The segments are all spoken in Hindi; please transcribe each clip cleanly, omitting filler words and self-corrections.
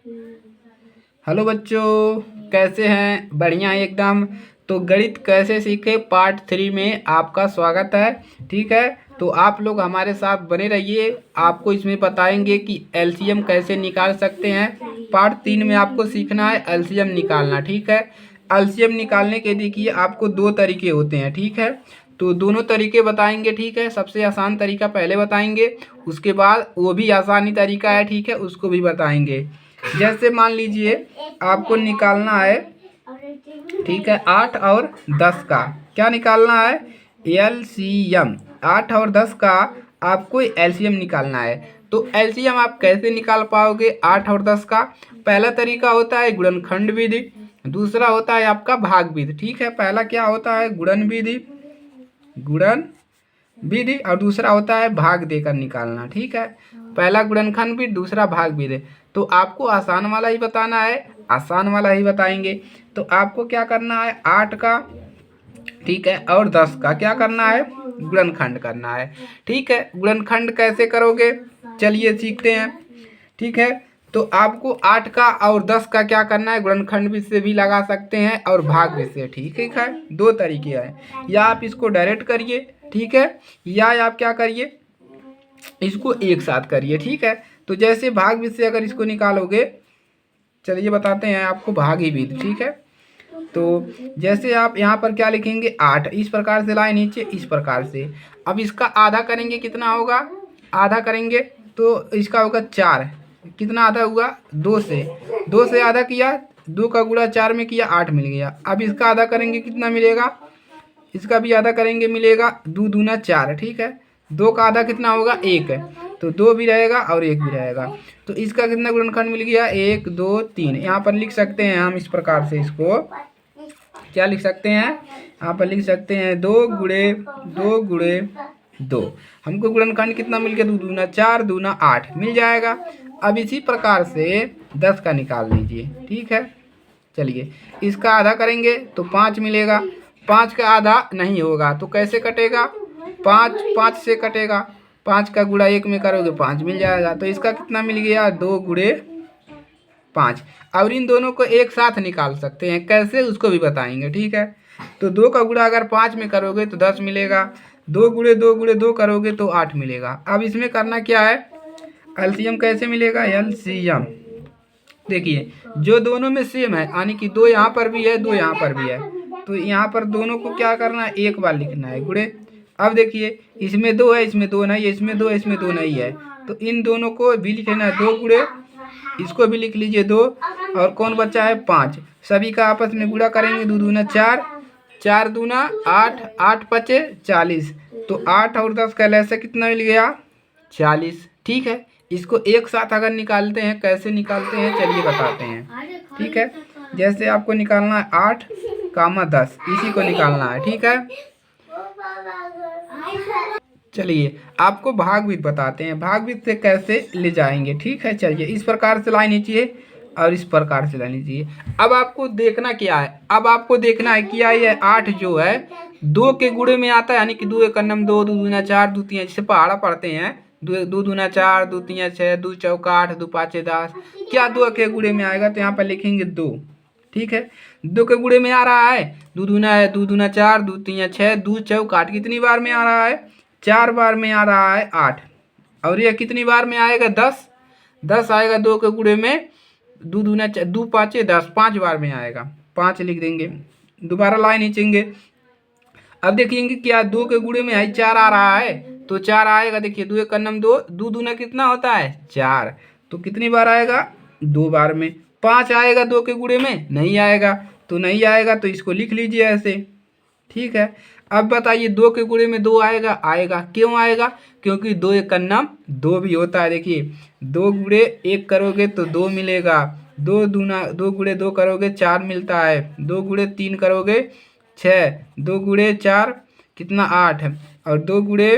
हेलो बच्चों, कैसे हैं? बढ़िया है एकदम। तो गणित कैसे सीखे पार्ट 3 में आपका स्वागत है। ठीक है, तो आप लोग हमारे साथ बने रहिए। आपको इसमें बताएंगे कि एलसीएम कैसे निकाल सकते हैं। पार्ट 3 में आपको सीखना है एलसीएम निकालना। ठीक है, एलसीएम निकालने के देखिए आपको दो तरीके होते हैं। ठीक है, तो दोनों तरीके बताएंगे। ठीक है, सबसे आसान तरीका पहले बताएंगे, उसके बाद वो भी आसानी तरीका है, ठीक है, उसको भी बताएंगे। जैसे मान लीजिए आपको निकालना है, ठीक है, 8 और 10 का क्या निकालना है? एलसीएम। 8 और 10 का आपको एलसीएम निकालना है। तो एलसीएम आप कैसे निकाल पाओगे 8 और 10 का? पहला तरीका होता है गुणनखंड विधि, दूसरा होता है आपका भाग विधि। ठीक है, पहला क्या होता है? गुणन विधि, गुणन विधि, और दूसरा होता है भाग देकर निकालना। ठीक है, पहला गुणनखंड विधि, दूसरा भाग विधि। तो आपको आसान वाला ही बताना है, आसान वाला ही बताएंगे। तो आपको क्या करना है? 8 का, ठीक है, और 10 का क्या करना है? गुणनखंड करना है। ठीक है, गुणनखंड कैसे करोगे चलिए सीखते हैं। ठीक है, तो आपको 8 का और 10 का क्या करना है? गुणनखंड भी से भी लगा सकते हैं और भाग भी से। ठीक है, दो तरीके हैं, या आप इसको डायरेक्ट करिए, ठीक है, या आप क्या करिए, इसको एक साथ करिए। ठीक है, तो जैसे भाग भी से अगर इसको निकालोगे, चलिए बताते हैं आपको भाग ही भी। ठीक है, तो जैसे आप यहाँ पर क्या लिखेंगे? 8 इस प्रकार से लाए नीचे, इस प्रकार से। अब इसका आधा करेंगे, कितना होगा? आधा करेंगे तो इसका होगा 4। कितना आधा हुआ? 2 से। 2 से आधा किया, 2 का गुणा 4 में किया, 8 मिल गया। अब इसका आधा करेंगे, कितना मिलेगा? इसका भी आधा करेंगे, मिलेगा 2 दूना 4। ठीक है, 2 का आधा कितना होगा? 1 है, तो 2 भी रहेगा और 1 भी रहेगा। तो इसका कितना गुणनखंड मिल गया? 1 2 3। यहाँ पर लिख सकते हैं हम इस प्रकार से, इसको क्या लिख सकते हैं? यहाँ पर लिख सकते हैं 2 गुणे 2 हमको गुणनखंड कितना मिल गया? 2 दूना 4, दूना 8 मिल जाएगा। अब इसी प्रकार से 10 का निकाल लीजिए। ठीक है, चलिए इसका आधा करेंगे तो 5 मिलेगा। 5 का आधा नहीं होगा तो कैसे कटेगा? 5 5 से कटेगा। 5 का गुणा 1 में करोगे 5 मिल जाएगा। तो इसका कितना मिल गया? 2 गुणे 5। और इन दोनों को एक साथ निकाल सकते हैं, कैसे उसको भी बताएंगे। ठीक है, तो 2 का गुणा अगर 5 में करोगे तो 10 मिलेगा। 2 गुणे 2 करोगे तो 8 मिलेगा। अब इसमें करना क्या है? एलसीएम कैसे मिलेगा? एलसीएम देखिए, जो दोनों में सेम है, यानी कि 2 यहाँ पर भी है, 2 यहाँ पर भी है, तो यहाँ पर दोनों को क्या करना है? एक बार लिखना है गुणे। अब देखिए, इसमें 2 है, इसमें 2 नहीं है, इसमें 2 है, इसमें 2 नहीं है, तो इन दोनों को भी लिखना है 2 गुणे, इसको भी लिख लीजिए 2, और कौन बचा है? 5। सभी का आपस में गुणा करेंगे, 2 दूना 4, 4 दूना 8, 8 पचे 40। तो 8 और 10 का लैसा कितना मिल गया? 40। ठीक है, इसको एक साथ अगर निकालते हैं, कैसे निकालते हैं चलिए बताते हैं। ठीक है, जैसे आपको निकालना है 8 कामा 10, इसी को निकालना है। ठीक है, चलिए आपको भागविद बताते हैं, भागविद से कैसे ले जाएंगे। ठीक है, चलिए इस प्रकार से लाइन नीचिए और इस प्रकार से लाइन नीचिए। अब आपको देखना क्या है? अब आपको देखना है क्या ये 8 जो है 2 के गुणे में आता है, यानी कि 2 एकम 2, 2 दूना 4, 2 तीन, जिसे पहाड़ा पढ़ते हैं, 2 दूना 4, 2 तीन 6, 2 चौका 8, 2 पाँचे 10। क्या 2 के गुणे में आएगा? तो यहाँ पर लिखेंगे 2। ठीक है, 2 के गुणे में आ रहा है, 2 दूना है, 2 दूना 4, 2 तीन 6, 2 चौका 8, कितनी बार में आ रहा है? 4 बार में आ रहा है 8। और यह कितनी बार में आएगा? 10। 10 आएगा 2 के गुणे में, 2 दूना 2 पाँचे 10, 5 बार में आएगा, 5 लिख देंगे। दोबारा लाइन खींचेंगे। अब देखेंगे क्या 2 के गुणे में है 4 आ रहा है, तो 4 आएगा। देखिए 2 एक नम 2, 2 दूना कितना होता है? 4, तो कितनी बार आएगा? 2 बार में। 5 आएगा 2 के गुणे में? नहीं आएगा, तो नहीं आएगा तो इसको लिख लीजिए ऐसे। ठीक है, अब बताइए 2 के गुणे में 2 आएगा? आएगा। क्यों आएगा? क्योंकि 2 एक नाम 2 भी होता है। देखिए 2 गुणे 1 करोगे तो 2 मिलेगा, 2 दूना 2 गुणे 2 करोगे 4 मिलता है, 2 गुणे 3 करोगे 6, 2 गुणे 4 कितना? 8, और 2 गुणे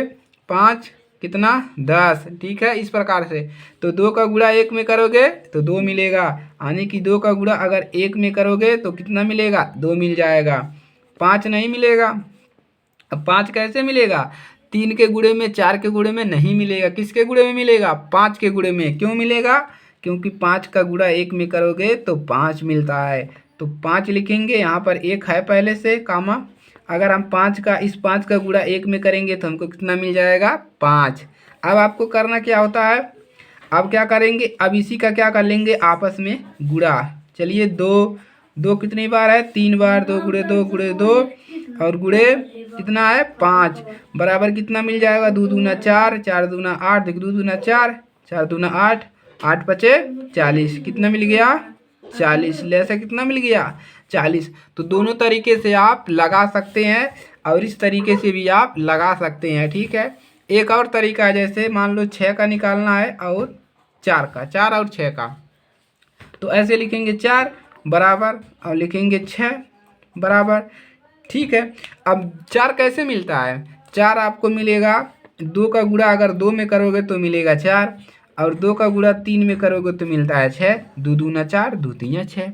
5 कितना? 10। ठीक है, इस प्रकार से। तो 2 का गुणा 1 में करोगे तो 2 मिलेगा, यानी कि 2 का गुणा अगर 1 में करोगे तो कितना मिलेगा? 2 मिल जाएगा, 5 नहीं मिलेगा। अब 5 कैसे मिलेगा? 3 के गुणे में 4 के गुणे में नहीं मिलेगा। किसके गुणे में मिलेगा? 5 के गुणे में। क्यों मिलेगा? क्योंकि 5 का गुणा 1 में करोगे तो 5 मिलता है। तो 5 लिखेंगे, यहाँ पर 1 है पहले से कामा। अगर हम 5 का गुणा 1 में करेंगे तो हमको कितना मिल जाएगा? 5। अब आपको करना क्या होता है, अब क्या करेंगे, अब इसी का क्या कर लेंगे, आपस में गुणा। चलिए, 2 कितनी बार है? 3 बार। 2 गुणे 2 गुणे 2 और गुणे कितना है? 5 बराबर कितना मिल जाएगा? 2 दूना 4, 4 दूना 8, देख 2 दूना 4, 4 दूना 8, 8 पचे 40, कितना मिल गया? 40। लेसा कितना मिल गया? 40। तो दोनों तरीके से आप लगा सकते हैं और इस तरीके से भी आप लगा सकते हैं, ठीक है। एक और तरीका है, जैसे मान लो 6 का निकालना है और 4 का, 4 और 6 का, तो ऐसे लिखेंगे 4 बराबर और लिखेंगे 6 बराबर, ठीक है। अब 4 कैसे मिलता है? 4 आपको मिलेगा, 2 का गुणा अगर 2 में करोगे तो मिलेगा 4 और 2 का गुणा 3 में करोगे तो मिलता है 6। 2 दूना 4, 2 तीन 6।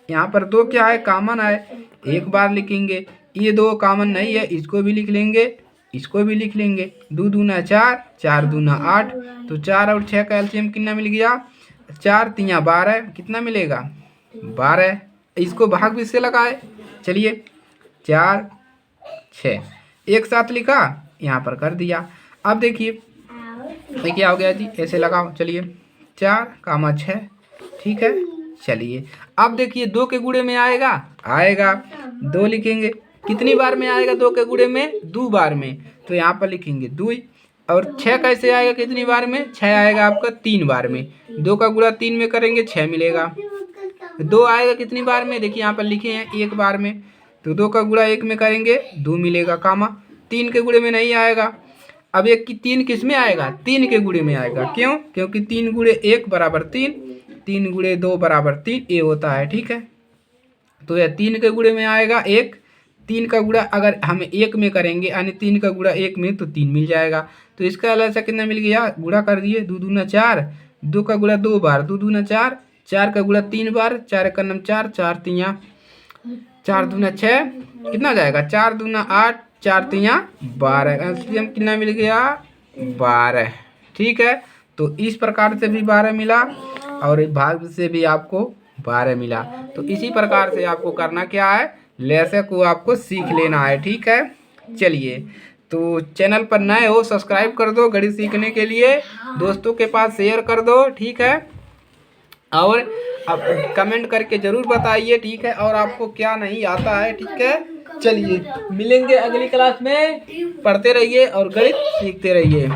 यहाँ पर 2 क्या है? कॉमन है, एक बार लिखेंगे। ये 2 कॉमन नहीं है, इसको भी लिख लेंगे, इसको भी लिख लेंगे। 2 दूना 4, 4 दूना 8, तो 4 और 6 का एलसीएम कितना मिल गया? 4 तिया 12, कितना मिलेगा? 12। इसको भाग भी से लगाए, चलिए 4 6 एक साथ लिखा, यहाँ पर कर दिया। अब देखिए ये क्या हो गया जी, ऐसे लगाओ, चलिए 4 कामा 6, ठीक है। चलिए अब देखिए 2 के गुणे में आएगा, आएगा 2 लिखेंगे। कितनी बार में आएगा 2 के गुणे में? 2 बार में, तो यहाँ पर लिखेंगे 2। और 6 कैसे आएगा कितनी बार में? 6 आएगा आपका 3 बार में। 2 का गुणा 3 में करेंगे 6 मिलेगा। 2 आएगा कितनी बार में? देखिए यहाँ पर लिखे हैं 1 बार में, तो 2 का गुणा 1 में करेंगे 2 मिलेगा कामा। 3 के गुणे में नहीं आएगा। अब 1 की 3 किस में आएगा? 3 के गुणे में आएगा। क्यों? क्योंकि 3 गुणे 1 बराबर 3, 3 गुणे 2 बराबर 3, ये होता है, ठीक है। तो यह 3 के गुणे में आएगा 1। 3 का गुणा अगर हम 1 में करेंगे यानी 3 का गुणा 1 में, तो 3 मिल जाएगा। तो इसका ऐसा कितना मिल गया? गुणा कर दिए, 2 दूना 4, 2 का गुणा 2 बार, 2 दूना 4, 4 का गुणा 3 बार, 4 एक नम 4, 4 तिया 4 दूना 6, कितना जाएगा? 4 दूना 8, 4 तिया 12, एलसीएम कितना मिल गया? 12, ठीक है। तो इस प्रकार से भी 12 मिला और भाग से भी आपको 12 मिला। तो इसी प्रकार से आपको करना क्या है, लेसे को आपको सीख लेना है, ठीक है। चलिए, तो चैनल पर नए हो सब्सक्राइब कर दो गणित सीखने के लिए, दोस्तों के पास शेयर कर दो, ठीक है। और आप कमेंट करके ज़रूर बताइए, ठीक है, और आपको क्या नहीं आता है, ठीक है। चलिए मिलेंगे अगली क्लास में, पढ़ते रहिए और गणित सीखते रहिए।